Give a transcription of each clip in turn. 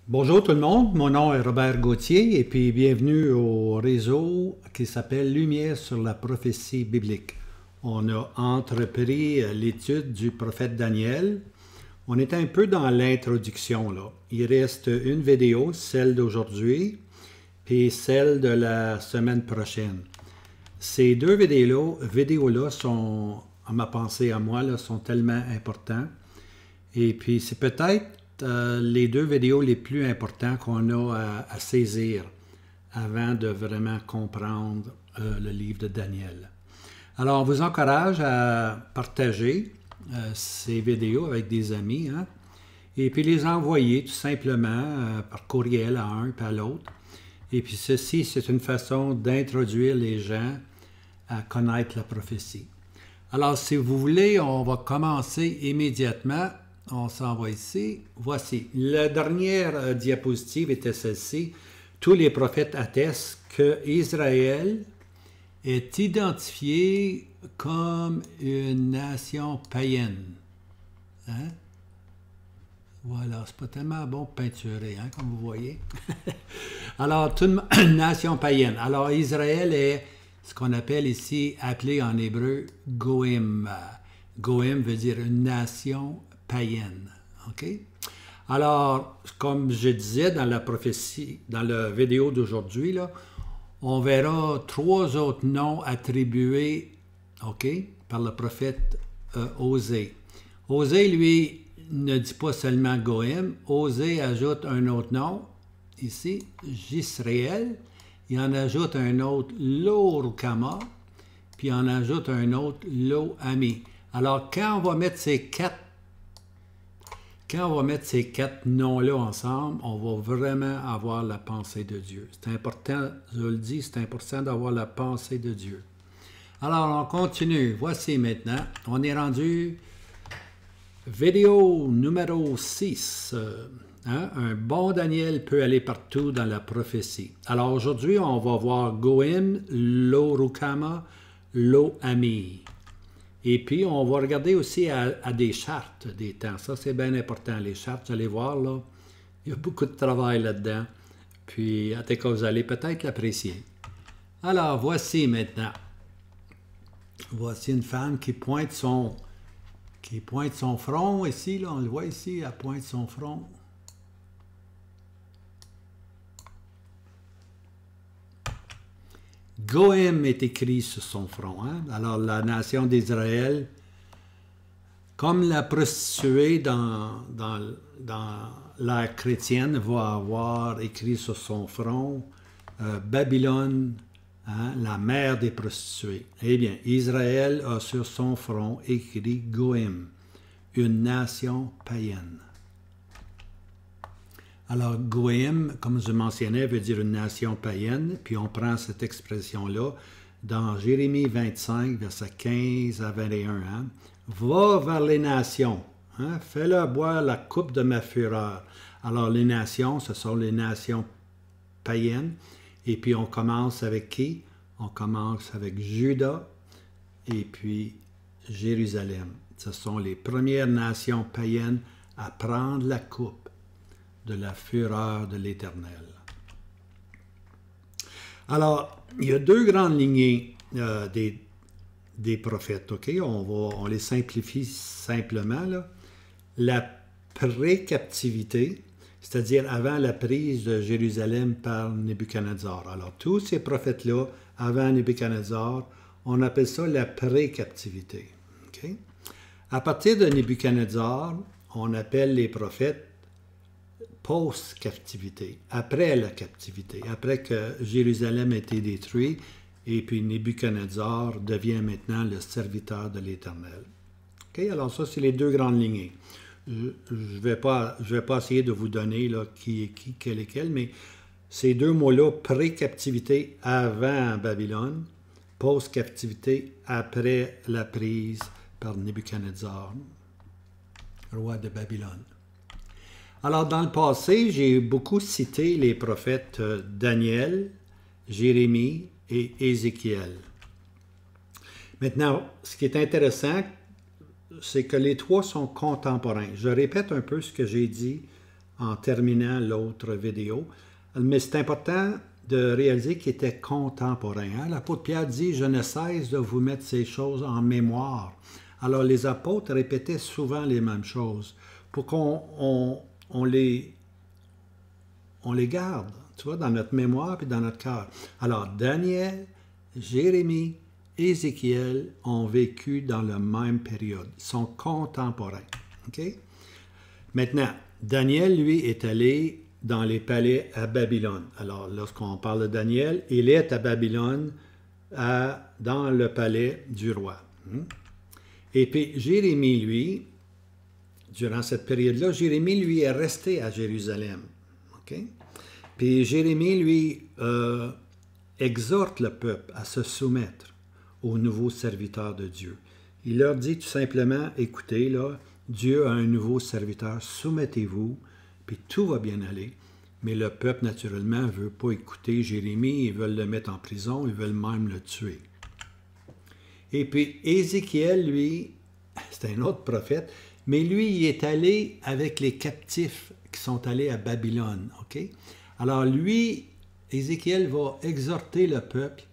Bonjour tout le monde, mon nom est Robert Gauthier et puis bienvenue au réseau qui s'appelle Lumière sur la prophétie biblique. On a entrepris l'étude du prophète Daniel. On est un peu dans l'introduction là. Il reste une vidéo, celle d'aujourd'hui, puis celle de la semaine prochaine. Ces deux vidéos-là sont, à ma pensée à moi, là, sont tellement importantes. Et puis c'est peut-être les deux vidéos les plus importantes qu'on a à saisir avant de vraiment comprendre le livre de Daniel. Alors, on vous encourage à partager ces vidéos avec des amis, hein, et puis les envoyer tout simplement par courriel à un et à l'autre. Et puis ceci, c'est une façon d'introduire les gens à connaître la prophétie. Alors, si vous voulez, on va commencer immédiatement. On s'en va ici. Voici. La dernière diapositive était celle-ci. Tous les prophètes attestent que Israël est identifié comme une nation païenne. Hein? Voilà, c'est pas tellement bon peinturé, hein, comme vous voyez. Alors, une nation païenne. Alors, Israël est ce qu'on appelle ici, appelé en hébreu, Goïm. Goïm veut dire une nation païenne. OK? Alors, comme je disais dans la prophétie, dans la vidéo d'aujourd'hui, on verra trois autres noms attribués, OK, par le prophète Osée. Osée, lui, ne dit pas seulement Goïm. Osée ajoute un autre nom, ici, Jisraël. Il en ajoute un autre, Lo-Rukama, puis il en ajoute un autre, Lo-Ami. Alors, quand on va mettre ces quatre noms-là ensemble, on va vraiment avoir la pensée de Dieu. C'est important, je le dis, c'est important d'avoir la pensée de Dieu. Alors, on continue. Voici maintenant, on est rendu vidéo numéro 6. Hein? Un bon Daniel peut aller partout dans la prophétie. Alors aujourd'hui, on va voir Goïm, Lo-Rukama, Lo-Ami. Et puis, on va regarder aussi à des chartes des temps. Ça, c'est bien important. Les chartes, vous allez voir, là, il y a beaucoup de travail là-dedans. Puis, en tout cas, vous allez peut-être l'apprécier. Alors, voici maintenant. Voici une femme qui pointe son front ici. Là, on le voit ici, elle pointe son front. Goïm est écrit sur son front. Hein? Alors, la nation d'Israël, comme la prostituée dans l'ère chrétienne, va avoir écrit sur son front Babylone, hein, la mère des prostituées. Eh bien, Israël a sur son front écrit Goïm, une nation païenne. Alors, Goïm, comme je mentionnais, veut dire une nation païenne, puis on prend cette expression-là dans Jérémie 25, versets 15 à 21. Hein? Va vers les nations, hein? Fais-leur boire la coupe de ma fureur. Alors, les nations, ce sont les nations païennes, et puis on commence avec qui? On commence avec Juda, et puis Jérusalem. Ce sont les premières nations païennes à prendre la coupe de la fureur de l'Éternel. Alors, il y a deux grandes lignées des prophètes, OK? On les simplifie simplement, là. La pré-captivité, c'est-à-dire avant la prise de Jérusalem par Nebuchadnezzar. Alors, tous ces prophètes-là, avant Nebuchadnezzar, on appelle ça la pré-captivité. OK? À partir de Nebuchadnezzar, on appelle les prophètes post-captivité, après la captivité, après que Jérusalem a été détruit, et puis Nebuchadnezzar devient maintenant le serviteur de l'Éternel. Okay? Alors ça, c'est les deux grandes lignées. Je vais pas essayer de vous donner là, qui est qui, quel est quel, mais ces deux mots-là, pré-captivité avant Babylone, post-captivité après la prise par Nebuchadnezzar, roi de Babylone. Alors, dans le passé, j'ai beaucoup cité les prophètes Daniel, Jérémie et Ézéchiel. Maintenant, ce qui est intéressant, c'est que les trois sont contemporains. Je répète un peu ce que j'ai dit en terminant l'autre vidéo. Mais c'est important de réaliser qu'il était contemporain. Hein? L'apôtre Pierre dit « Je ne cesse de vous mettre ces choses en mémoire ». Alors les apôtres répétaient souvent les mêmes choses pour qu'on les garde, tu vois, dans notre mémoire et dans notre cœur. Alors Daniel, Jérémie, Ézéchiel ont vécu dans la même période. Ils sont contemporains. Okay? Maintenant, Daniel, lui, est allé dans les palais à Babylone. Alors, lorsqu'on parle de Daniel, il est à Babylone, dans le palais du roi. Et puis, Jérémie, lui, durant cette période-là, Jérémie, lui, est resté à Jérusalem. Okay? Puis, Jérémie, lui, exhorte le peuple à se soumettre aux nouveaux serviteurs de Dieu. Il leur dit tout simplement, écoutez, là, Dieu a un nouveau serviteur, soumettez-vous, puis tout va bien aller. Mais le peuple, naturellement, ne veut pas écouter Jérémie, ils veulent le mettre en prison, ils veulent même le tuer. Et puis Ézéchiel, lui, c'est un autre prophète, mais lui, il est allé avec les captifs qui sont allés à Babylone. Okay? Alors lui, Ézéchiel va exhorter le peuple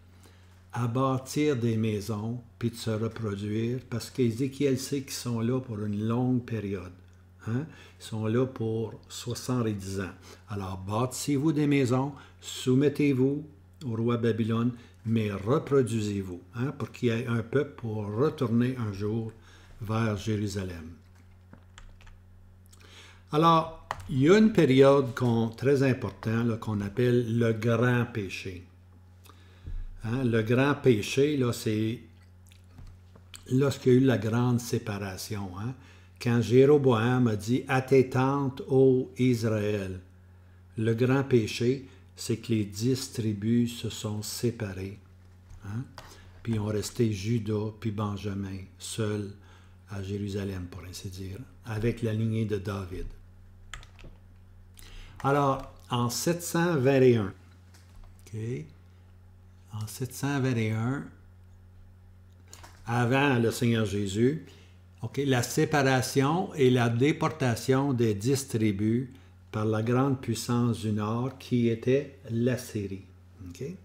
à bâtir des maisons puis de se reproduire parce qu'Ézéchiel sait qu'ils sont là pour une longue période. Hein? Ils sont là pour 70 ans. Alors, bâtissez-vous des maisons, soumettez-vous au roi Babylone, mais reproduisez-vous pour qu'il y ait un peuple pour retourner un jour vers Jérusalem. Alors, il y a une période très importante qu'on appelle le grand péché. Hein? Le grand péché, là, c'est lorsqu'il y a eu la grande séparation. Hein? Quand Jéroboam a dit « À tes tentes, ô Israël », le grand péché, c'est que les 10 tribus se sont séparées. Hein? Puis ont resté Juda puis Benjamin, seuls à Jérusalem, pour ainsi dire, avec la lignée de David. Alors, en 721, okay, en 721, avant le Seigneur Jésus, okay, la séparation et la déportation des 10 tribus par la grande puissance du Nord qui était l'Assyrie. Okay?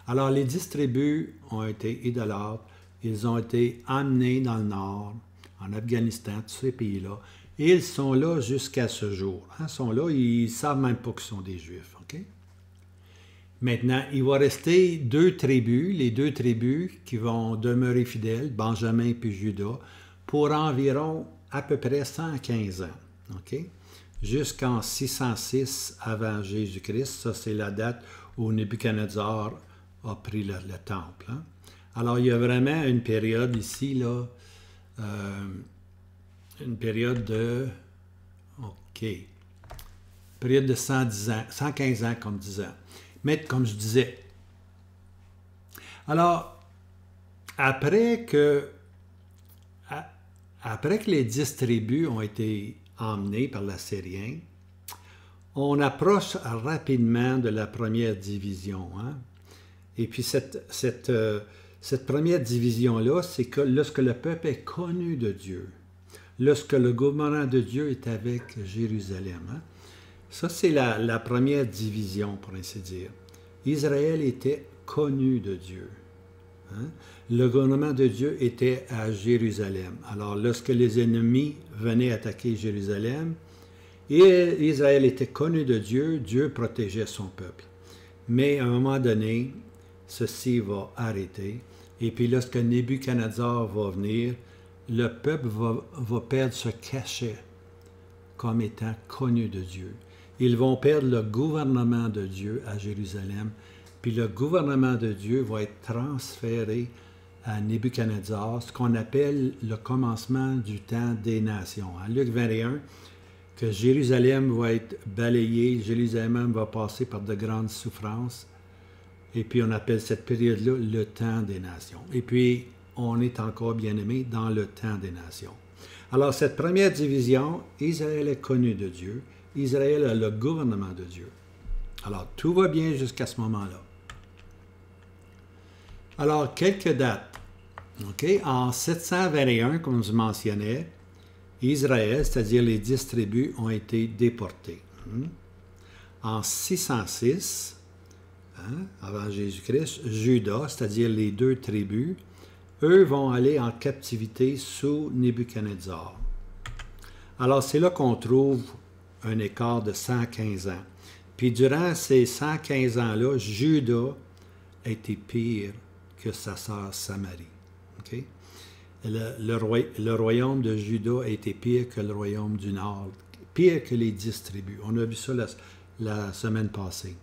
Alors, les 10 tribus ont été idolâtres, ils ont été amenés dans le Nord, en Afghanistan, tous ces pays-là, et ils sont là jusqu'à ce jour. Ils sont là, ils ne savent même pas qu'ils sont des Juifs. Okay? Maintenant, il va rester 2 tribus, les 2 tribus qui vont demeurer fidèles, Benjamin et Juda, pour environ à peu près 115 ans. Okay? Jusqu'en 606 avant Jésus-Christ. Ça, c'est la date où Nebuchadnezzar a pris le temple. Hein? Alors, il y a vraiment une période ici, là, une période de... OK. Période de 110 ans, 115 ans, comme 10 ans. Mais comme je disais. Alors, après que les 10 tribus ont été emmenées par l'Assyrien, on approche rapidement de la première division. Hein? Et puis cette première division-là, c'est que lorsque le peuple est connu de Dieu, lorsque le gouvernement de Dieu est avec Jérusalem. Hein? Ça, c'est la première division, pour ainsi dire. Israël était connu de Dieu. Hein? Le gouvernement de Dieu était à Jérusalem. Alors, lorsque les ennemis venaient attaquer Jérusalem, et Israël était connu de Dieu, Dieu protégeait son peuple. Mais à un moment donné, ceci va arrêter. Et puis lorsque Nebuchadnezzar va venir, le peuple va perdre ce cachet comme étant connu de Dieu. Ils vont perdre le gouvernement de Dieu à Jérusalem, puis le gouvernement de Dieu va être transféré à Nebuchadnezzar, ce qu'on appelle le commencement du temps des nations. En Luc 21, que Jérusalem va être balayée, Jérusalem va passer par de grandes souffrances, et puis on appelle cette période-là le temps des nations. Et puis, on est encore bien-aimé dans le temps des nations. Alors, cette première division, Israël est connu de Dieu. Israël a le gouvernement de Dieu. Alors, tout va bien jusqu'à ce moment-là. Alors, quelques dates. Okay? En 721, comme je mentionnais, Israël, c'est-à-dire les 10 tribus, ont été déportés. En 606, avant Jésus-Christ, Juda, c'est-à-dire les deux tribus, eux vont aller en captivité sous Nebuchadnezzar. Alors c'est là qu'on trouve un écart de 115 ans. Puis durant ces 115 ans-là, Juda a été pire que sa sœur Samarie. Okay? Le royaume de Juda a été pire que le royaume du Nord, pire que les 10 tribus. On a vu ça la semaine passée.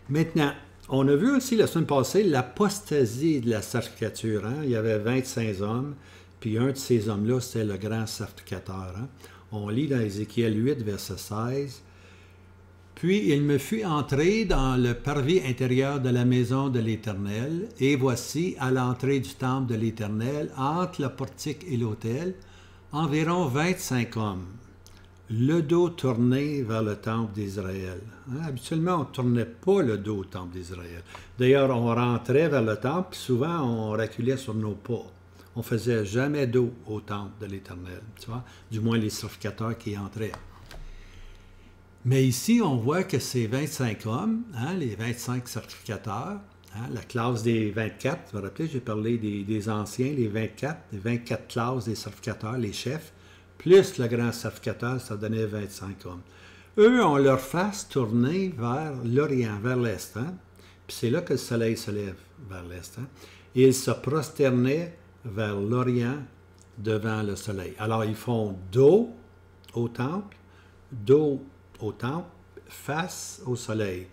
Maintenant, on a vu aussi la semaine passée l'apostasie de la sacrificature. Il y avait 25 hommes, puis un de ces hommes-là, c'était le grand sacrificateur. On lit dans Ézéchiel 8, verset 16. « Puis il me fit entrer dans le parvis intérieur de la maison de l'Éternel, et voici, à l'entrée du temple de l'Éternel, entre le portique et l'autel, environ 25 hommes, le dos tourné vers le temple d'Israël. » Habituellement, on ne tournait pas le dos au temple d'Israël. D'ailleurs, on rentrait vers le temple, puis souvent, on reculait sur nos pas. On ne faisait jamais dos au temple de l'Éternel, tu vois? Du moins les sacrificateurs qui entraient. Mais ici, on voit que ces 25 hommes, les 25 sacrificateurs, la classe des 24, vous vous rappelez, j'ai parlé des anciens, les 24 classes des sacrificateurs, les chefs, plus le grand sacrificateur, ça donnait 25 hommes. Eux ont leur face tournée vers l'Orient, vers l'Est. Puis c'est là que le soleil se lève, vers l'Est. Et ils se prosternaient vers l'Orient devant le soleil. Alors, ils font dos au temple, face au soleil.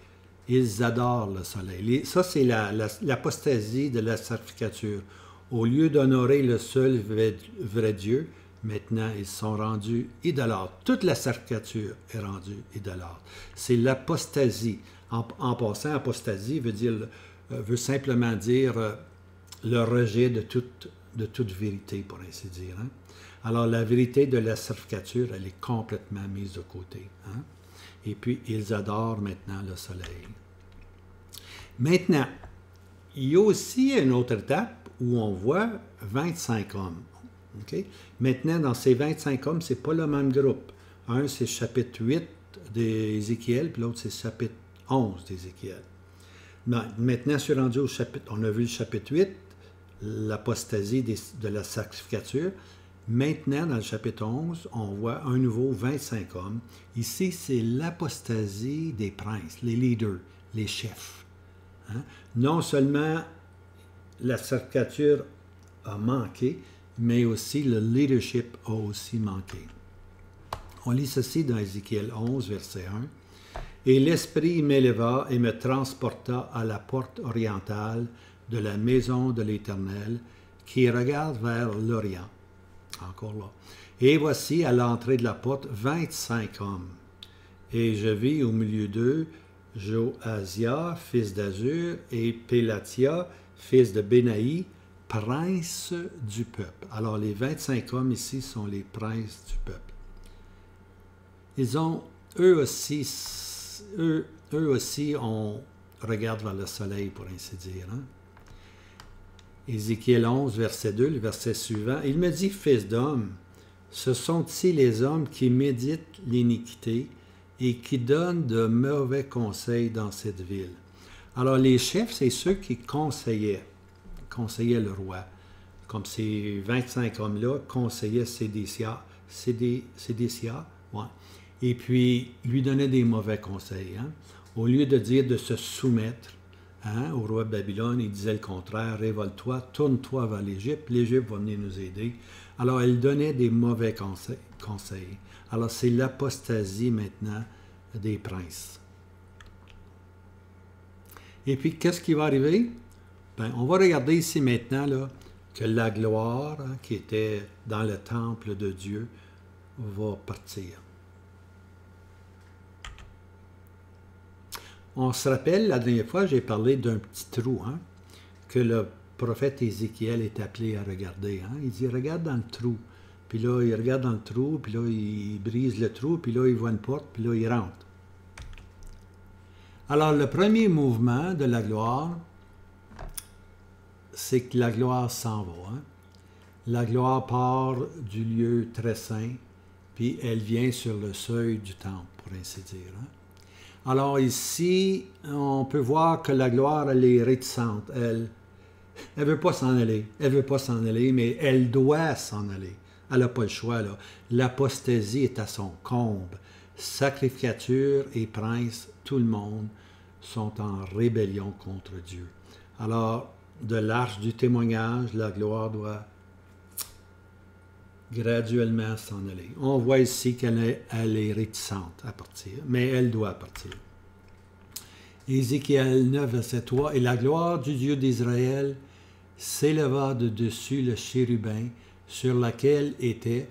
Ils adorent le soleil. Ça, c'est l'apostasie de la sacrificature. Au lieu d'honorer le seul vrai Dieu, maintenant, ils sont rendus idolâtres. Toute la sacrificature est rendue idolâtre. C'est l'apostasie. En passant, apostasie veut simplement dire le rejet de toute vérité, pour ainsi dire. Alors, la vérité de la sacrificature, elle est complètement mise de côté. Et puis, ils adorent maintenant le soleil. Maintenant, il y a aussi une autre étape où on voit 25 hommes. Okay? Maintenant, dans ces 25 hommes, ce n'est pas le même groupe. Un, c'est chapitre 8 d'Ézéchiel, puis l'autre, c'est chapitre 11 d'Ézéchiel. Maintenant, je suis rendu au chapitre, on a vu le chapitre 8, l'apostasie de la sacrificature. Maintenant, dans le chapitre 11, on voit un nouveau 25 hommes. Ici, c'est l'apostasie des princes, les leaders, les chefs. Non seulement la sacrificature a manqué, mais aussi le leadership a aussi manqué. On lit ceci dans Ézéchiel 11, verset 1. « Et l'Esprit m'éleva et me transporta à la porte orientale de la maison de l'Éternel, qui regarde vers l'Orient. » Encore là. « Et voici à l'entrée de la porte 25 hommes. Et je vis au milieu d'eux Joasia, fils d'Azur, et Pélatia, fils de Bénaï, prince du peuple. » Alors, les 25 hommes ici sont les princes du peuple. Ils ont, eux aussi, on regarde vers le soleil, pour ainsi dire. Ézéchiel 11, verset 2, le verset suivant. « Il me dit, fils d'homme, ce sont-ils les hommes qui méditent l'iniquité et qui donnent de mauvais conseils dans cette ville? » Alors, les chefs, c'est ceux qui conseillaient le roi. Comme ces 25 hommes-là conseillaient Sédécia, ouais. Et puis lui donnaient des mauvais conseils. Au lieu de dire de se soumettre au roi de Babylone, il disait le contraire, « Révolte-toi, tourne-toi vers l'Égypte, l'Égypte va venir nous aider. » Alors, il donnait des mauvais conseils. Alors, c'est l'apostasie maintenant des princes. Et puis, qu'est-ce qui va arriver? Bien, on va regarder ici maintenant là, que la gloire qui était dans le temple de Dieu va partir. On se rappelle, la dernière fois, j'ai parlé d'un petit trou que le prophète Ézéchiel est appelé à regarder. Il dit, regarde dans le trou. Puis là, il regarde dans le trou, puis là, il brise le trou, puis là, il voit une porte, puis là, il rentre. Alors, le premier mouvement de la gloire, c'est que la gloire s'en va. La gloire part du lieu très saint, puis elle vient sur le seuil du temple, pour ainsi dire. Hein. Alors ici, on peut voir que la gloire, elle est réticente. Elle ne veut pas s'en aller. Elle veut pas s'en aller, mais elle doit s'en aller. Elle n'a pas le choix, là. L'apostasie est à son comble. Sacrificature et prince, tout le monde sont en rébellion contre Dieu. Alors, de l'arche du témoignage, la gloire doit graduellement s'en aller. On voit ici qu'elle est réticente à partir, mais elle doit partir. Ézéchiel 9, verset 3, « Et la gloire du Dieu d'Israël s'éleva de dessus le chérubin sur laquelle était,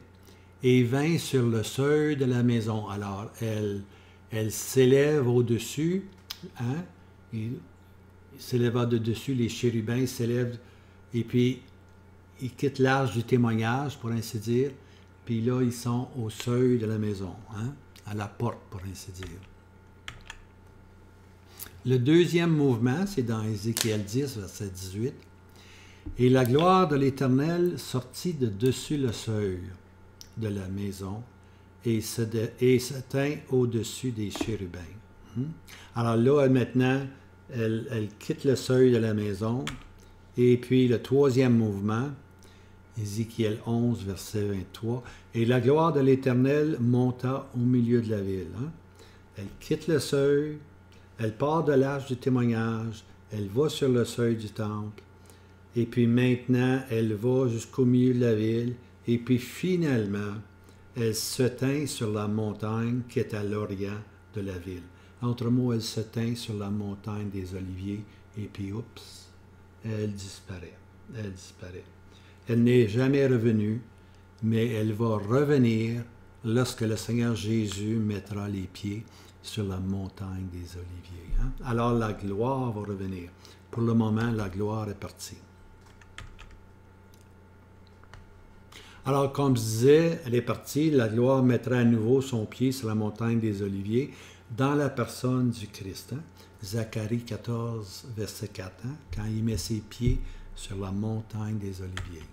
et vint sur le seuil de la maison. » Alors, elle s'élève au-dessus, hein? Il s'éleva de dessus, les chérubins s'élèvent, et puis ils quittent l'arche du témoignage, pour ainsi dire, puis là, ils sont au seuil de la maison, hein? À la porte, pour ainsi dire. Le deuxième mouvement, c'est dans Ézéchiel 10, verset 18. « Et la gloire de l'Éternel sortit de dessus le seuil de la maison et se tint au-dessus des chérubins. Alors là, maintenant, elle quitte le seuil de la maison. Et puis le troisième mouvement, Ézéchiel 11, verset 23. « Et la gloire de l'Éternel monta au milieu de la ville. » Hein? Elle quitte le seuil, elle part de l'arche du témoignage, elle va sur le seuil du temple. Et puis maintenant, elle va jusqu'au milieu de la ville. Et puis finalement, elle se tint sur la montagne qui est à l'orient de la ville. Entre mots, elle se tint sur la montagne des Oliviers. Et puis, oups, elle disparaît. Elle disparaît. Elle n'est jamais revenue, mais elle va revenir lorsque le Seigneur Jésus mettra les pieds sur la montagne des Oliviers. Hein? Alors la gloire va revenir. Pour le moment, la gloire est partie. Alors, comme je disais, elle est partie, la gloire mettra à nouveau son pied sur la montagne des Oliviers dans la personne du Christ. Hein? Zacharie 14, verset 4, hein? Quand il met ses pieds sur la montagne des Oliviers.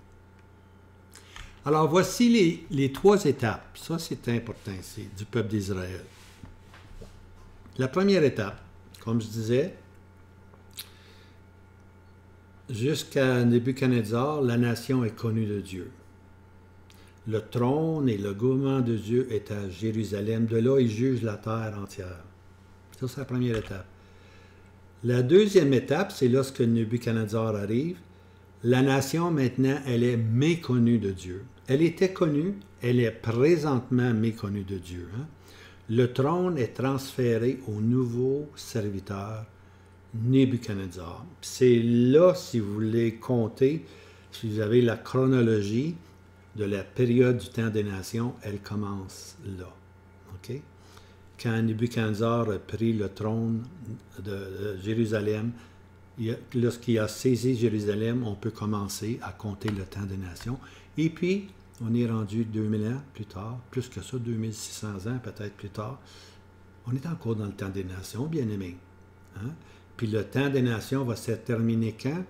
Alors, voici les trois étapes. Ça, c'est important ici, du peuple d'Israël. La première étape, comme je disais, jusqu'à Nebuchadnezzar, la nation est connue de Dieu. Le trône et le gouvernement de Dieu est à Jérusalem. De là, il juge la terre entière. Ça, c'est la première étape. La deuxième étape, c'est lorsque Nebuchadnezzar arrive. La nation, maintenant, elle est méconnue de Dieu. Elle était connue, elle est présentement méconnue de Dieu. Hein? Le trône est transféré au nouveau serviteur, Nebuchadnezzar. C'est là, si vous voulez compter, si vous avez la chronologie de la période du temps des nations, elle commence là. Okay? Quand Nebuchadnezzar a pris le trône de Jérusalem, lorsqu'il a saisi Jérusalem, on peut commencer à compter le temps des nations. Et puis, on est rendu 2000 ans plus tard, plus que ça, 2600 ans peut-être plus tard. On est encore dans le temps des nations, bien aimés. Hein? Puis le temps des nations va se terminer quand?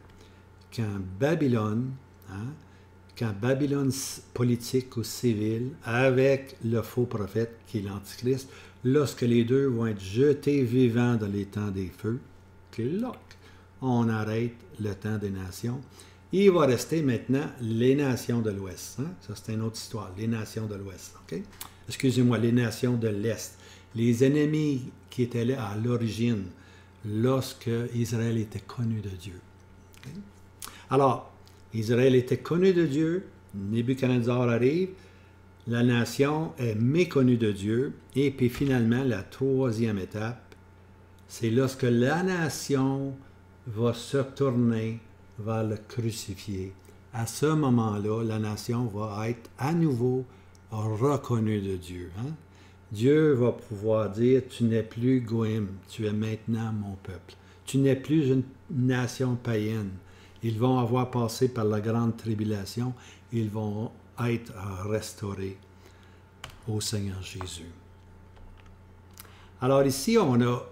Quand Babylone, hein? Quand Babylone politique ou civile, avec le faux prophète qui est l'Antichrist, lorsque les deux vont être jetés vivants dans les temps des feux, cloc, on arrête le temps des nations. Il va rester maintenant les nations de l'Ouest. Hein? Ça, c'est une autre histoire, les nations de l'Ouest. Okay? Excusez-moi, les nations de l'Est. Les ennemis qui étaient là à l'origine, lorsque Israël était connu de Dieu. Okay? Alors, Israël était connu de Dieu, Nebuchadnezzar arrive, la nation est méconnue de Dieu, et puis finalement, la troisième étape, c'est lorsque la nation va se tourner vers le crucifié. À ce moment-là, la nation va être à nouveau reconnue de Dieu. Hein? Dieu va pouvoir dire, tu n'es plus Goïm, tu es maintenant mon peuple. Tu n'es plus une nation païenne. Ils vont avoir passé par la grande tribulation. Ils vont être restaurés au Seigneur Jésus. Alors ici, on a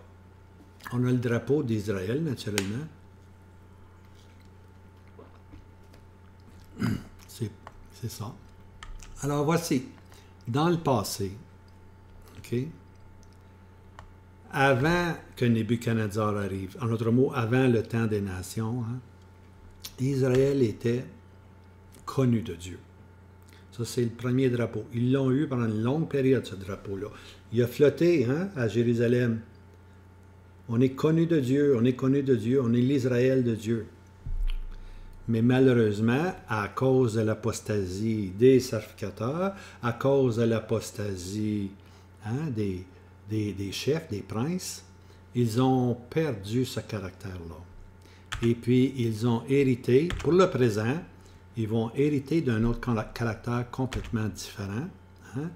le drapeau d'Israël, naturellement. C'est ça. Alors voici. dans le passé, OK, avant que Nebuchadnezzar arrive, en d'autres mots, avant le temps des nations, hein, Israël était connu de Dieu. Ça, c'est le premier drapeau. Ils l'ont eu pendant une longue période, ce drapeau-là. Il a flotté, hein, à Jérusalem. On est connu de Dieu, on est connu de Dieu, on est l'Israël de Dieu. Mais malheureusement, à cause de l'apostasie des sacrificateurs, à cause de l'apostasie, hein, des chefs, des princes, ils ont perdu ce caractère-là. Et puis, ils ont hérité, pour le présent, ils vont hériter d'un autre caractère complètement différent. Hein?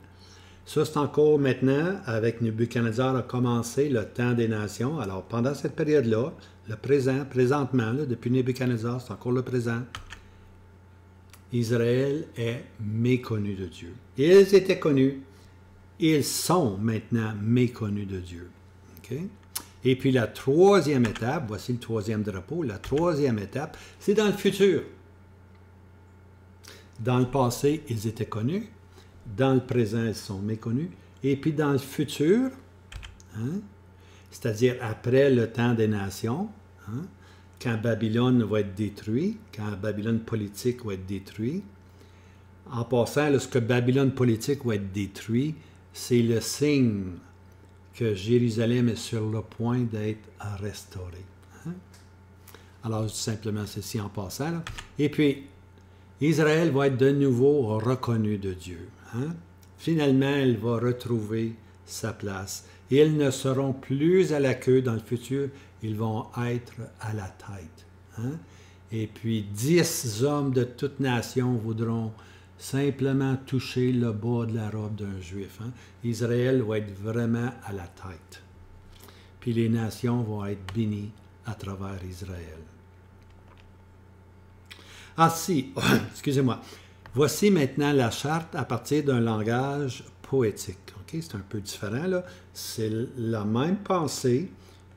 Ça, c'est encore maintenant, avec Nebuchadnezzar a commencé le temps des nations. Alors, pendant cette période-là, le présent, présentement, là, depuis Nebuchadnezzar, c'est encore le présent, Israël est méconnu de Dieu. Ils étaient connus, ils sont maintenant méconnus de Dieu. Okay? Et puis la troisième étape, voici le troisième drapeau, la troisième étape, c'est dans le futur. Dans le passé, ils étaient connus. Dans le présent, ils sont méconnus. Et puis dans le futur, hein, c'est-à-dire après le temps des nations, hein, quand Babylone va être détruit, quand Babylone politique va être détruit, en passant, lorsque Babylone politique va être détruit, c'est le signe que Jérusalem est sur le point d'être restaurée. Hein? Alors, je dis simplement ceci en passant. Là. Et puis, Israël va être de nouveau reconnu de Dieu. Hein? Finalement, elle va retrouver sa place. Et ils ne seront plus à la queue dans le futur, ils vont être à la tête. Hein? Et puis, 10 hommes de toute nation voudront simplement toucher le bas de la robe d'un juif. Hein? Israël va être vraiment à la tête. Puis les nations vont être bénies à travers Israël. Ah si, excusez-moi. Voici maintenant la charte à partir d'un langage poétique. Okay? C'est un peu différent, là. C'est la même pensée,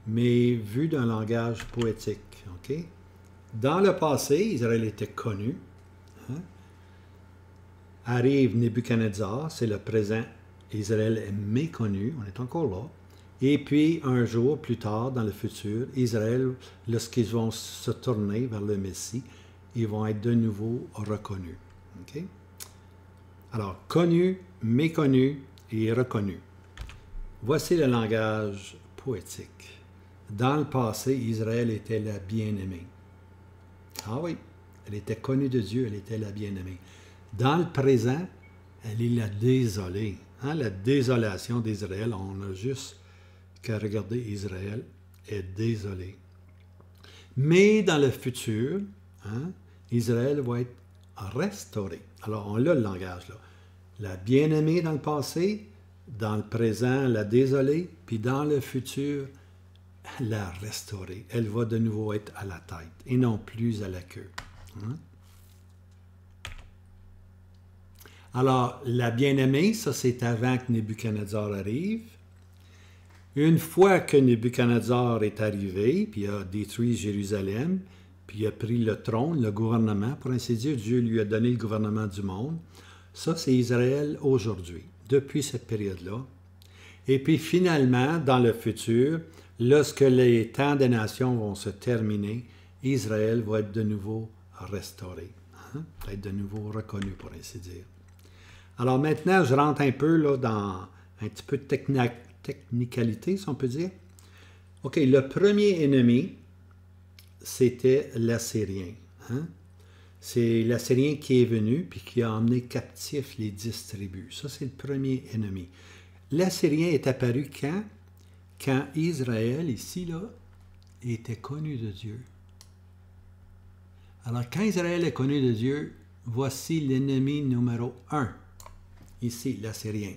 mais vue d'un langage poétique. Okay? Dans le passé, Israël était connu. Hein? Arrive Nebuchadnezzar, c'est le présent. Israël est méconnu, on est encore là. Et puis, un jour plus tard, dans le futur, Israël, lorsqu'ils vont se tourner vers le Messie, ils vont être de nouveau reconnus. Okay? Alors, connu, méconnu et reconnu. Voici le langage poétique. Dans le passé, Israël était la bien-aimée. Ah oui, elle était connue de Dieu, elle était la bien-aimée. Dans le présent, elle est la désolée. Hein? La désolation d'Israël, on a juste qu'à regarder Israël est désolé. Mais dans le futur, hein, Israël va être restauré. Alors, on a le langage là. La bien-aimée dans le passé, dans le présent, la désolée, puis dans le futur, la restaurée. Elle va de nouveau être à la tête et non plus à la queue. Hein? Alors, la bien-aimée, ça c'est avant que Nebuchadnezzar arrive. Une fois que Nebuchadnezzar est arrivé, puis a détruit Jérusalem, puis a pris le trône, le gouvernement, pour ainsi dire, Dieu lui a donné le gouvernement du monde. Ça, c'est Israël aujourd'hui, depuis cette période-là. Et puis finalement, dans le futur, lorsque les temps des nations vont se terminer, Israël va être de nouveau restauré, hein? Va être de nouveau reconnu, pour ainsi dire. Alors maintenant, je rentre un peu là, dans un petit peu de technicalité, si on peut dire. OK, le premier ennemi, c'était l'Assyrien. Hein? C'est l'Assyrien qui est venu puis qui a emmené captifs les 10 tribus. Ça, c'est le premier ennemi. L'Assyrien est apparu quand? Quand Israël, ici, là, était connu de Dieu. Alors, quand Israël est connu de Dieu, voici l'ennemi numéro 1. Ici, l'Assyrien.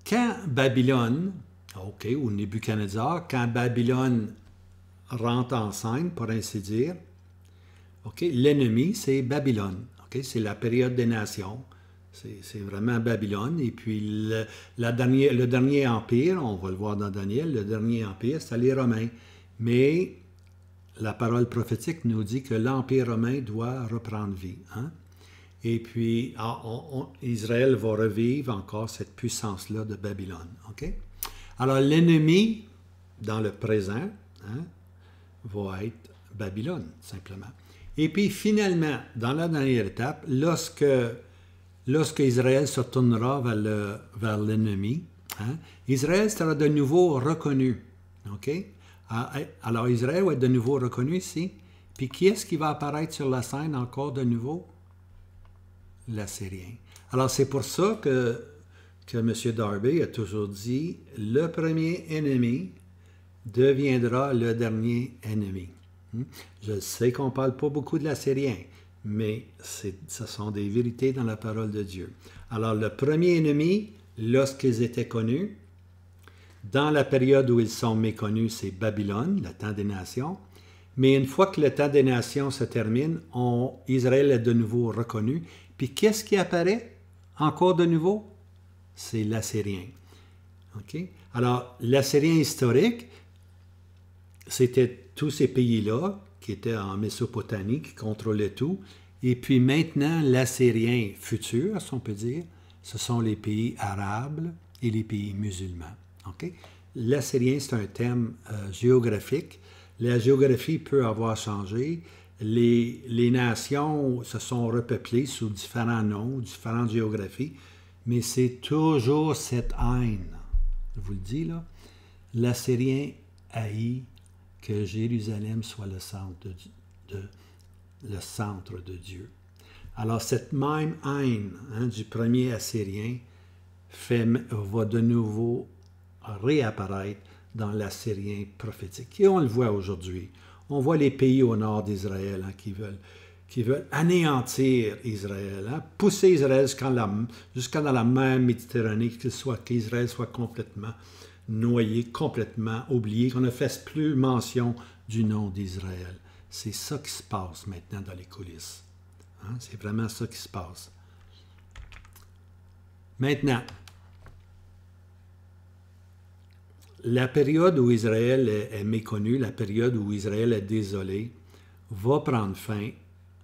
Quand Babylone, OK, ou Nebuchadnezzar, quand Babylone rentre en scène, pour ainsi dire, OK, l'ennemi, c'est Babylone. OK, c'est la période des nations. C'est vraiment Babylone. Et puis, le dernier empire, on va le voir dans Daniel, le dernier empire, c'est les Romains. Mais la parole prophétique nous dit que l'empire romain doit reprendre vie. Hein? Et puis, Israël va revivre encore cette puissance-là de Babylone. OK? Alors, l'ennemi, dans le présent, hein, va être Babylone, simplement. Et puis, finalement, dans la dernière étape, lorsque Israël se tournera vers l'ennemi, hein, Israël sera de nouveau reconnu. OK? Alors, Israël va être de nouveau reconnu ici. Puis, qui est-ce qui va apparaître sur la scène encore de nouveau? L'Assyrien. Alors, c'est pour ça que M. Darby a toujours dit, le premier ennemi deviendra le dernier ennemi. Je sais qu'on ne parle pas beaucoup de l'Assyrien, mais ce sont des vérités dans la parole de Dieu. Alors, le premier ennemi, lorsqu'ils étaient connus, dans la période où ils sont méconnus, c'est Babylone, le temps des nations. Mais une fois que le temps des nations se termine, Israël est de nouveau reconnu. Puis qu'est-ce qui apparaît encore de nouveau? C'est l'Assyrien. Okay? Alors, l'Assyrien historique, c'était tous ces pays-là qui étaient en Mésopotamie, qui contrôlaient tout. Et puis maintenant, l'Assyrien futur, si on peut dire, ce sont les pays arabes et les pays musulmans. Okay? L'Assyrien, c'est un thème géographique. La géographie peut avoir changé. Les nations se sont repeuplées sous différents noms, différentes géographies, mais c'est toujours cette haine. Je vous le dis, là, l'Assyrien haït que Jérusalem soit le centre de Dieu. Alors, cette même haine du premier Assyrien va de nouveau réapparaître dans l'Assyrien prophétique. Et on le voit aujourd'hui. On voit les pays au nord d'Israël qui veulent anéantir Israël, pousser Israël jusqu'à dans la mer Méditerranée, qu'Israël soit complètement noyé, complètement oublié, qu'on ne fasse plus mention du nom d'Israël. C'est ça qui se passe maintenant dans les coulisses. C'est vraiment ça qui se passe. Maintenant, la période où Israël est méconnu, la période où Israël est désolé, va prendre fin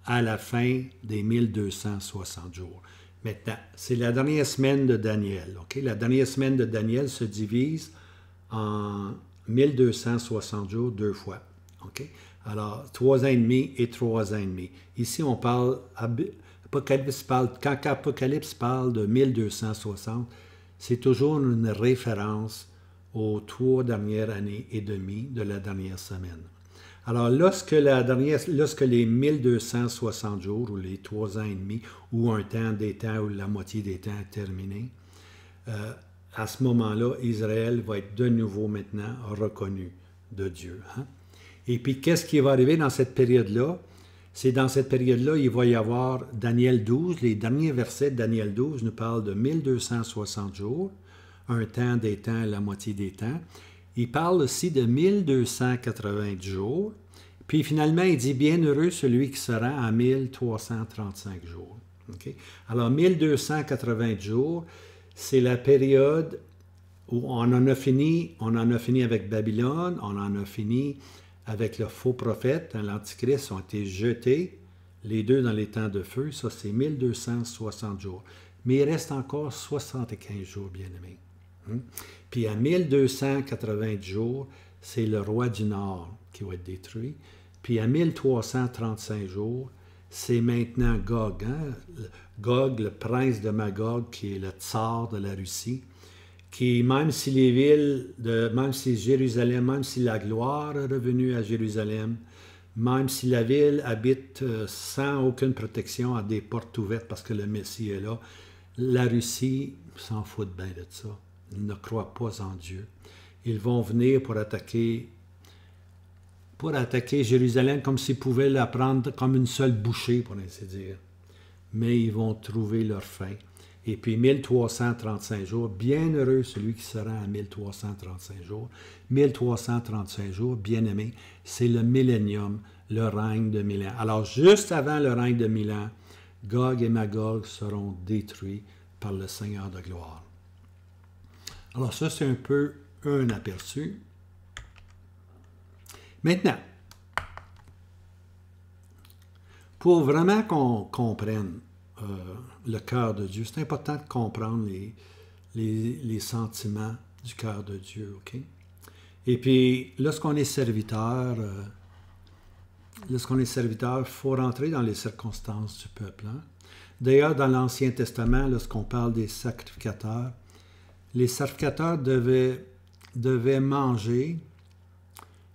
à la fin des 1260 jours. Maintenant, c'est la dernière semaine de Daniel. Okay? La dernière semaine de Daniel se divise en 1260 jours deux fois. Okay? Alors, 3 ans et demi et 3 ans et demi. Ici, on parle, quand Apocalypse parle de 1260, c'est toujours une référence aux 3 dernières années et demie de la dernière semaine. Alors, lorsque les 1260 jours, ou les 3 ans et demi, ou un temps des temps, ou la moitié des temps est terminé, à ce moment-là, Israël va être de nouveau maintenant reconnu de Dieu. Et puis, qu'est-ce qui va arriver dans cette période-là? C'est dans cette période-là, il va y avoir Daniel 12, les derniers versets de Daniel 12 nous parlent de 1260 jours, un temps des temps, la moitié des temps. Il parle aussi de 1290 jours. Puis finalement, il dit « Bienheureux celui qui sera à 1335 jours. » Okay? Alors, 1280 jours, c'est la période où on en a fini avec Babylone, on en a fini avec le faux prophète, l'Antichrist, ont été jetés, les deux dans les temps de feu. Ça, c'est 1260 jours. Mais il reste encore 75 jours, bien-aimés. Puis à 1280 jours, c'est le roi du Nord qui va être détruit. Puis à 1335 jours, c'est maintenant Gog. Gog, le prince de Magog, qui est le tsar de la Russie, qui, même si les villes, même si Jérusalem, même si la gloire est revenue à Jérusalem, même si la ville habite sans aucune protection, à des portes ouvertes parce que le Messie est là, la Russie s'en fout bien de ça. Ils ne croient pas en Dieu. Ils vont venir pour attaquer Jérusalem comme s'ils pouvaient la prendre comme une seule bouchée, pour ainsi dire. Mais ils vont trouver leur fin. Et puis 1335 jours, bienheureux celui qui sera à 1335 jours. 1335 jours, bien-aimé, c'est le millénium, le règne de 1000 ans. Alors, juste avant le règne de 1000 ans, Gog et Magog seront détruits par le Seigneur de gloire. Alors ça, c'est un peu un aperçu. Maintenant, pour vraiment qu'on comprenne le cœur de Dieu. C'est important de comprendre les sentiments du cœur de Dieu, OK? Et puis, lorsqu'on est serviteur, il faut rentrer dans les circonstances du peuple. Hein? D'ailleurs, dans l'Ancien Testament, lorsqu'on parle des sacrificateurs, les sacrificateurs devaient manger,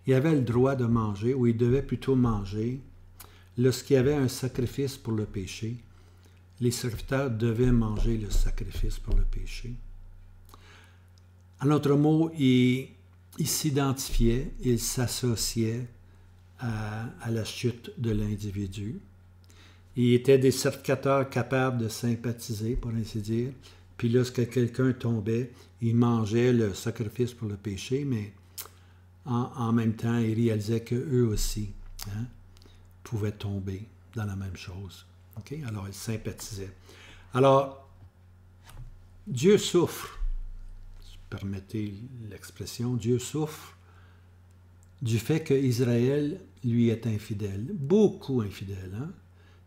ils avaient le droit de manger, ou ils devaient plutôt manger, lorsqu'il y avait un sacrifice pour le péché. Les sacrificateurs devaient manger le sacrifice pour le péché. En d'autres mots, ils s'identifiaient, ils s'associaient à la chute de l'individu. Ils étaient des sacrificateurs capables de sympathiser, pour ainsi dire. Puis lorsque quelqu'un tombait, ils mangeaient le sacrifice pour le péché, mais en même temps, ils réalisaient qu'eux aussi pouvaient tomber dans la même chose. Okay? Alors, ils sympathisaient. Alors, Dieu souffre, si vous permettez l'expression, Dieu souffre du fait qu'Israël lui est infidèle, beaucoup infidèle. Hein?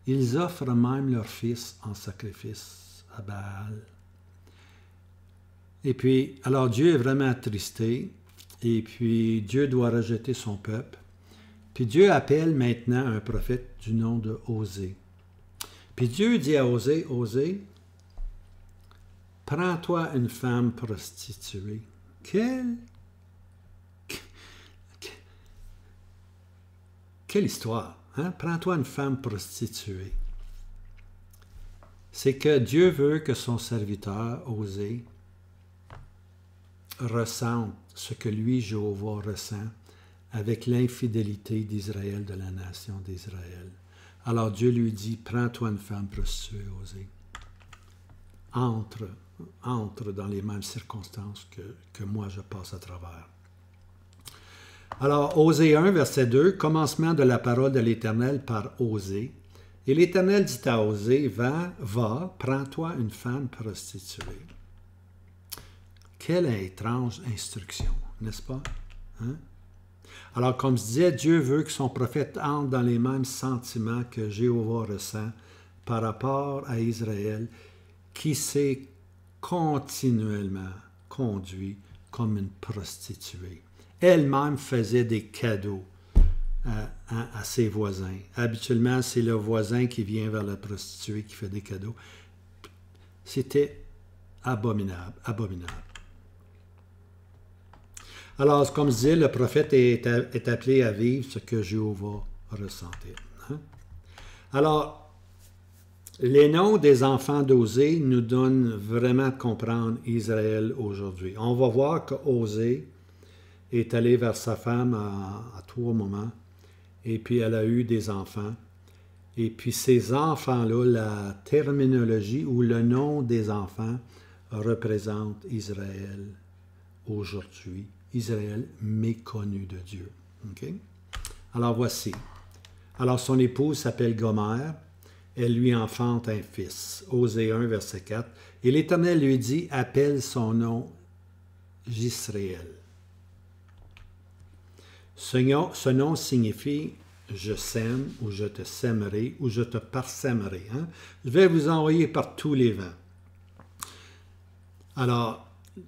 Ils offrent même leur fils en sacrifice à Baal. Et puis, alors Dieu est vraiment attristé, et puis Dieu doit rejeter son peuple. Puis Dieu appelle maintenant un prophète du nom de Osée. Puis Dieu dit à Osée, Osée, prends-toi une femme prostituée. Quelle histoire, hein? Prends-toi une femme prostituée. C'est que Dieu veut que son serviteur, Osée, ressente ce que lui, Jéhovah, ressent avec l'infidélité d'Israël, de la nation d'Israël. Alors Dieu lui dit, prends-toi une femme prostituée, Osée. Entre dans les mêmes circonstances que moi je passe à travers. Alors, Osée 1, verset 2, commencement de la parole de l'Éternel par Osée. Et l'Éternel dit à Osée, va, prends-toi une femme prostituée. Quelle étrange instruction, n'est-ce pas? Hein? Alors, comme je disais, Dieu veut que son prophète entre dans les mêmes sentiments que Jéhovah ressent par rapport à Israël, qui s'est continuellement conduit comme une prostituée. Elle-même faisait des cadeaux à ses voisins. Habituellement, c'est le voisin qui vient vers la prostituée qui fait des cadeaux. C'était abominable, abominable. Alors, comme je disais, le prophète est appelé à vivre ce que Jéhovah ressentait. Hein? Alors, les noms des enfants d'Osée nous donnent vraiment à comprendre Israël aujourd'hui. On va voir qu'Osée est allé vers sa femme à 3 moments, et puis elle a eu des enfants. Et puis ces enfants-là, la terminologie ou le nom des enfants représente Israël aujourd'hui. Israël méconnu de Dieu. Okay? Alors voici. Alors son épouse s'appelle Gomère. Elle lui enfante un fils. Osée 1, verset 4. Et l'Éternel lui dit, appelle son nom Jisraël. Ce nom signifie « je sème » ou « je te sèmerai » ou « je te parsèmerai ». Hein? Je vais vous envoyer par tous les vents. Alors,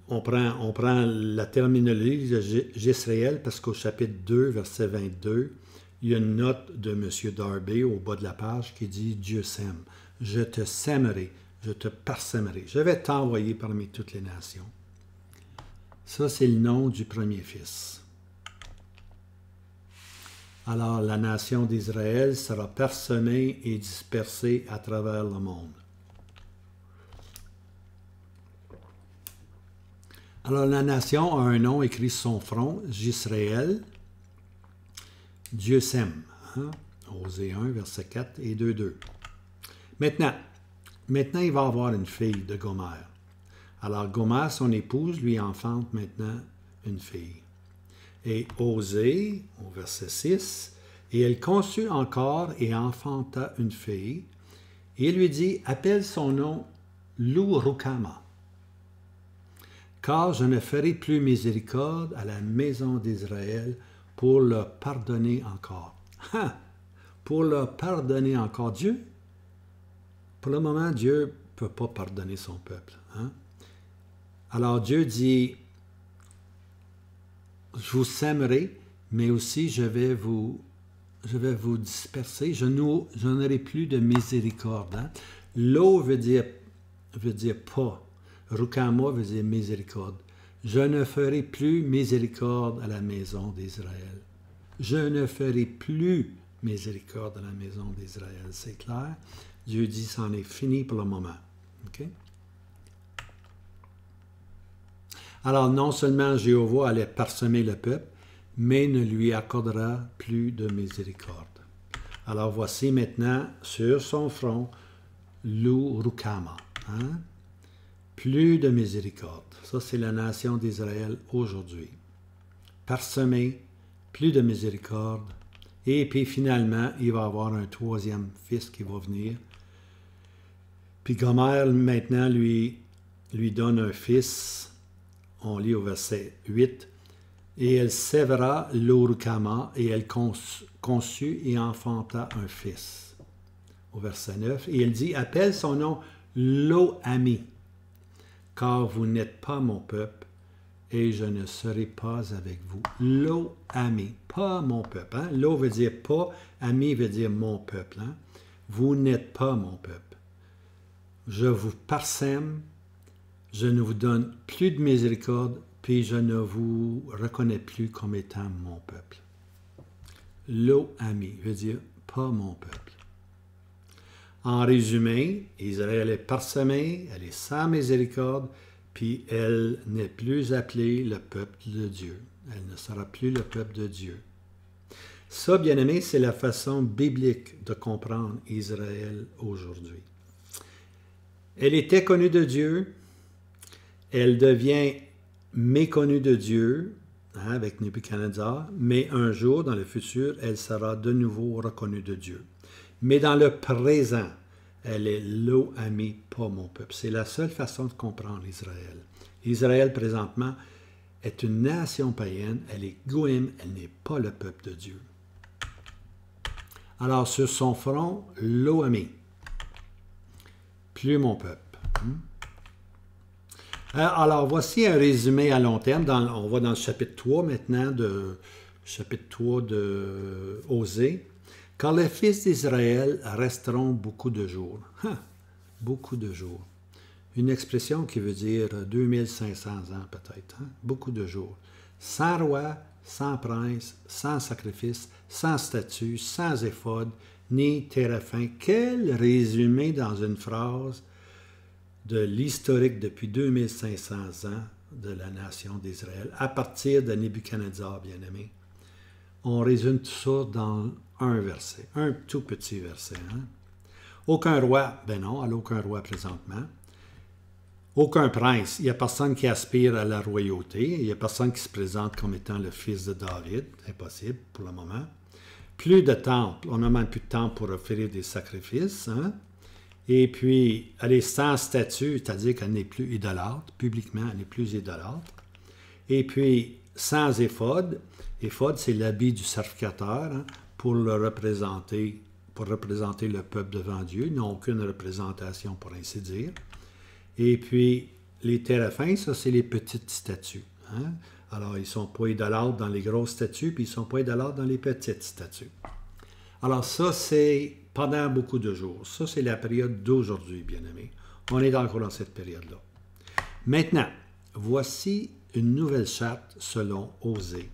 on prend la terminologie de Jisraël parce qu'au chapitre 2, verset 22, il y a une note de M. Darby au bas de la page qui dit « Dieu sème ». « Je te sèmerai, je te parsèmerai. Je vais t'envoyer parmi toutes les nations. » Ça, c'est le nom du premier fils. Alors la nation d'Israël sera parsemée et dispersée à travers le monde. Alors la nation a un nom écrit sur son front, Jisraël, Dieu sème. Hein? Osée 1, verset 4 et 2, 2. Maintenant, il va avoir une fille de Gomère. Alors Gomère, son épouse, lui enfante maintenant une fille. Et Osée, au verset 6, et elle conçut encore et enfanta une fille, et il lui dit, appelle son nom Louroukama, car je ne ferai plus miséricorde à la maison d'Israël pour leur pardonner encore. Pour leur pardonner encore. Pour le moment, Dieu ne peut pas pardonner son peuple. Hein? Alors Dieu dit, je vous sèmerai, mais aussi je vais vous disperser. Je n'aurai plus de miséricorde. Hein? L'eau veut dire pas. Rukama veut dire miséricorde. Je ne ferai plus miséricorde à la maison d'Israël. Je ne ferai plus miséricorde à la maison d'Israël. C'est clair? Dieu dit, c'en est fini pour le moment. Okay? Alors, non seulement Jéhovah allait parsemer le peuple, mais ne lui accordera plus de miséricorde. Alors, voici maintenant sur son front l'Urukama. Hein? Plus de miséricorde. Ça, c'est la nation d'Israël aujourd'hui. Parsemé, plus de miséricorde. Et puis finalement, il va y avoir un troisième fils qui va venir. Puis Gomer, maintenant, lui donne un fils. On lit au verset 8. Et elle sèvera l'Urukama, et elle conçut et enfanta un fils. Au verset 9. Et elle dit, appelle son nom Lo-Ami, car vous n'êtes pas mon peuple, et je ne serai pas avec vous. Lo-Ami, pas mon peuple. Hein? Lo veut dire pas, ami veut dire mon peuple. Hein? Vous n'êtes pas mon peuple. Je vous parsème, je ne vous donne plus de miséricorde, puis je ne vous reconnais plus comme étant mon peuple. Lo-Ami veut dire pas mon peuple. En résumé, Israël est parsemé, elle est sans miséricorde, puis elle n'est plus appelée le peuple de Dieu. Elle ne sera plus le peuple de Dieu. Ça, bien aimé, c'est la façon biblique de comprendre Israël aujourd'hui. Elle était connue de Dieu, elle devient méconnue de Dieu, hein, avec Nebuchadnezzar, mais un jour, dans le futur, elle sera de nouveau reconnue de Dieu. Mais dans le présent, elle est Lo-Ami, pas mon peuple. C'est la seule façon de comprendre Israël. Israël, présentement, est une nation païenne, elle est Goïm, elle n'est pas le peuple de Dieu. Alors, sur son front, Lo-Ami, plus mon peuple. Alors, voici un résumé à long terme. On va dans le chapitre 3 maintenant, chapitre 3 de Osée. Car les fils d'Israël resteront beaucoup de jours. Beaucoup de jours. Une expression qui veut dire 2500 ans peut-être. Hein? Beaucoup de jours. Sans roi, sans prince, sans sacrifice, sans statut, sans éphod, ni téraphim. Quel résumé dans une phrase de l'historique depuis 2500 ans de la nation d'Israël, à partir de Nebuchadnezzar, bien-aimé. On résume tout ça dans un verset, un tout petit verset. Hein? Aucun roi, ben non, elle n'a aucun roi présentement. Aucun prince, il n'y a personne qui aspire à la royauté, il n'y a personne qui se présente comme étant le fils de David, impossible pour le moment. Plus de temple, on n'a même plus de temple pour offrir des sacrifices. Hein? Et puis, elle est sans statut, c'est-à-dire qu'elle n'est plus idolâtre, publiquement, elle n'est plus idolâtre. Et puis, sans éphod, éphod, c'est l'habit du sacrificateur, hein, pour représenter le peuple devant Dieu. Ils n'ont aucune représentation, pour ainsi dire. Et puis, les téraphins, ça, c'est les petites statues. Hein? Alors, ils ne sont pas idolâtres dans les grosses statues, puis ils ne sont pas idolâtres dans les petites statues. Alors, ça, c'est pendant beaucoup de jours. Ça, c'est la période d'aujourd'hui, bien-aimés. On est encore dans cette période-là. Maintenant, voici une nouvelle charte selon Osée.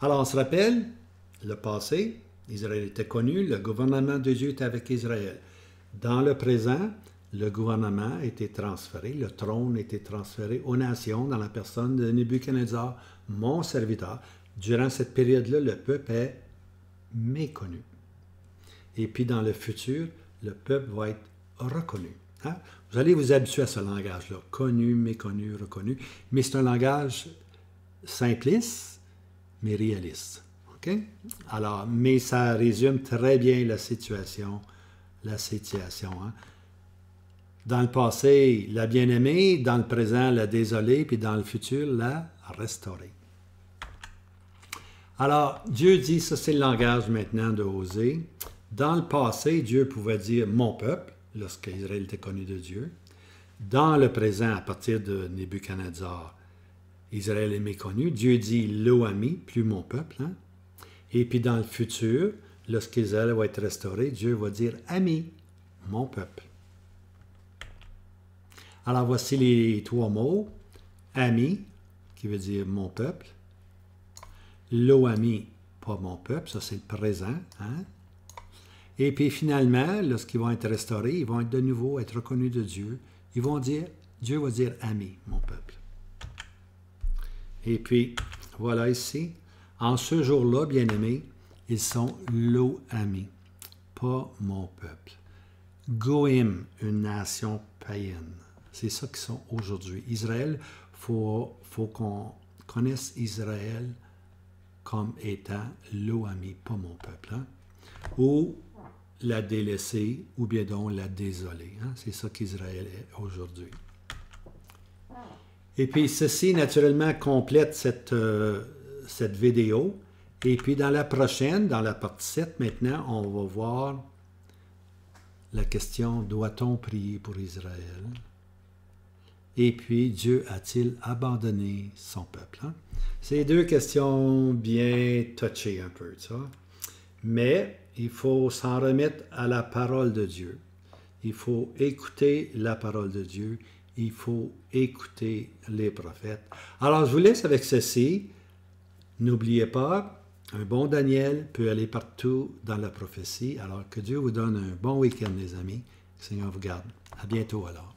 Alors, on se rappelle, le passé, Israël était connu, le gouvernement de Dieu était avec Israël. Dans le présent, le gouvernement a été transféré, le trône a été transféré aux nations dans la personne de Nebuchadnezzar, mon serviteur. Durant cette période-là, le peuple est méconnu. Et puis dans le futur, le peuple va être reconnu. Hein? Vous allez vous habituer à ce langage-là, connu, méconnu, reconnu, mais c'est un langage simpliste, mais réaliste. Okay? Alors, mais ça résume très bien la situation. Hein? Dans le passé, la bien-aimée, dans le présent, la désolée, puis dans le futur, la restaurée. Alors, Dieu dit, ça c'est le langage maintenant de Osée. Dans le passé, Dieu pouvait dire « mon peuple ». lorsque Israël était connu de Dieu. Dans le présent, à partir de Nebuchadnezzar, Israël est méconnu. Dieu dit Lo-Ami, plus mon peuple. Hein? Et puis dans le futur, lorsqu'Israël va être restauré, Dieu va dire Ami, mon peuple. Alors voici les trois mots. Ami, qui veut dire mon peuple. Lo-Ami, pas mon peuple, ça c'est le présent. Hein? Et puis finalement, lorsqu'ils vont être restaurés, ils vont de nouveau être reconnus de Dieu. Ils vont dire, Dieu va dire Ami, mon peuple. Et puis, voilà ici. En ce jour-là, bien-aimés, ils sont Lo-Ami, pas mon peuple. Goïm, une nation païenne. C'est ça qu'ils sont aujourd'hui. Israël, faut qu'on connaisse Israël comme étant Lo-Ami, pas mon peuple. Hein? Ou la délaissée, ou bien donc la désolée. Hein? C'est ça qu'Israël est aujourd'hui. Et puis ceci, naturellement, complète cette vidéo. Et puis dans la prochaine, dans la partie 7, maintenant, on va voir la question, doit-on prier pour Israël? Et puis, Dieu a-t-il abandonné son peuple? Hein? C'est deux questions bien touchées un peu, ça. Mais il faut s'en remettre à la parole de Dieu. Il faut écouter la parole de Dieu. Il faut écouter les prophètes. Alors, je vous laisse avec ceci. N'oubliez pas, un bon Daniel peut aller partout dans la prophétie. Alors, que Dieu vous donne un bon week-end, les amis. Que le Seigneur vous garde. À bientôt, alors.